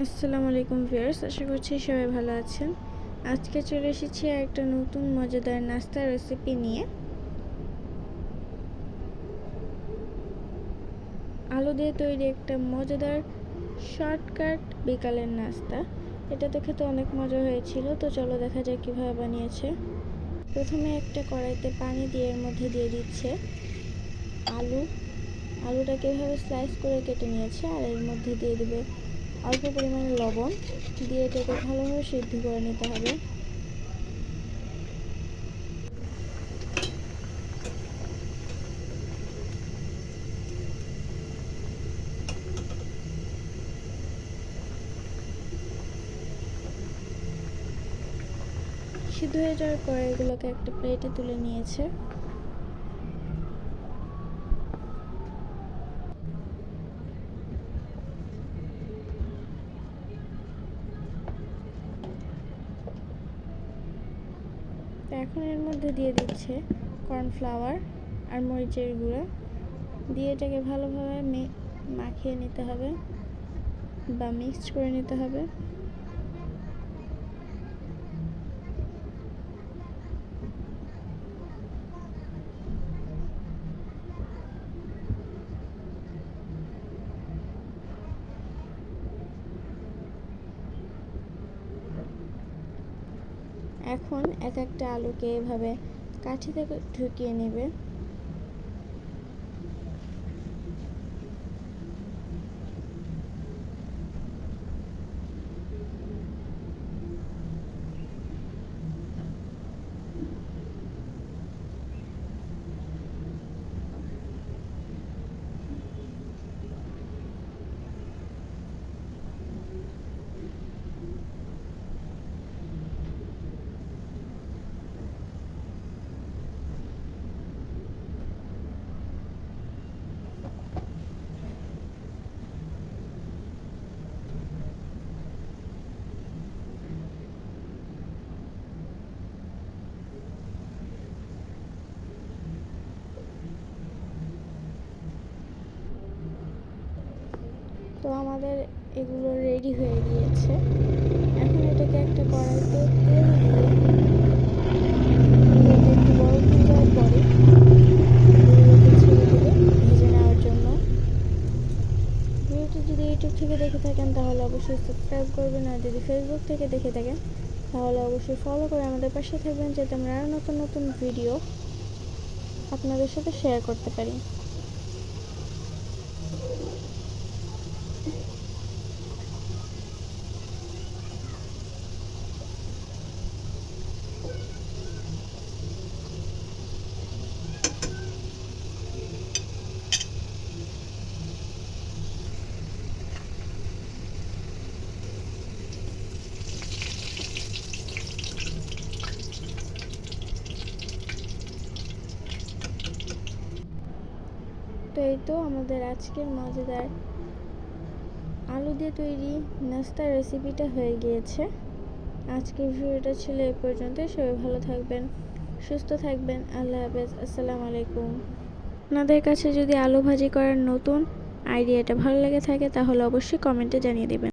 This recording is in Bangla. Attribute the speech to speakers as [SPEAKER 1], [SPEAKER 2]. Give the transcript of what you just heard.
[SPEAKER 1] আসসালামু আলাইকুম ভিউয়ার্স, আশা করছি সবাই ভালো আছেন। আজকে চলে এসেছি একটা নতুন মজাদার নাস্তার রেসিপি নিয়ে। আলু দিয়ে তৈরি একটা মজাদার শর্টকাট বিকালের নাস্তা। এটা তো খেতে অনেক মজা হয়েছিল, তো চলো দেখা যাক কীভাবে বানিয়েছে। প্রথমে একটা কড়াইতে পানি দিয়ে এর মধ্যে দিয়ে দিচ্ছে আলুটাকে এভাবে স্লাইস করে কেটে নিয়েছে, আর এর মধ্যে দিয়ে দেবে অল্প পরিমাণে লবণ দিয়ে এটাকে ভালোভাবে সিদ্ধ করে নিতে হবে। সিদ্ধ হয়ে যাওয়ার পর এগুলোকে একটা প্লেটে তুলে নিয়েছে। এখন এর মধ্যে দিয়ে দিচ্ছে কর্নফ্লাওয়ার আর মরিচের গুঁড়া দিয়ে এটাকে ভালোভাবে মাখিয়ে নিতে হবে বা মিক্সড করে নিতে হবে। এখন এক একটা আলুকে এভাবে কাঠিতে ঢুকিয়ে নেবে। তো আমাদের এগুলো রেডি হয়ে গিয়েছে। এখন এটাকে একটা কড়াইতে তেল দিয়ে একটু বরফ হয়ে যাওয়ার পরে এগুলোকে ছেড়ে দেবে ভেজে নেওয়ার জন্য। ভিডিওটি যদি ইউটিউব থেকে দেখে থাকেন তাহলে অবশ্যই সাবস্ক্রাইব করবেন, আর যদি ফেসবুক থেকে দেখে থাকেন তাহলে অবশ্যই ফলো করে আমাদের পাশে থাকবেন, যাতে আমরা আরও নতুন নতুন ভিডিও আপনাদের সাথে শেয়ার করতে পারি। তো এই তো আমাদের আজকের মজাদার আলু দিয়ে তৈরি নাস্তার রেসিপিটা হয়ে গিয়েছে। আজকের ভিডিওটা ছিল এই পর্যন্ত। সবাই ভালো থাকবেন, সুস্থ থাকবেন। আল্লাহ হাফেজ, আসসালামু আলাইকুম। আপনাদের কাছে যদি আলু ভাজি করার নতুন আইডিয়াটা ভালো লেগে থাকে তাহলে অবশ্যই কমেন্টে জানিয়ে দেবেন।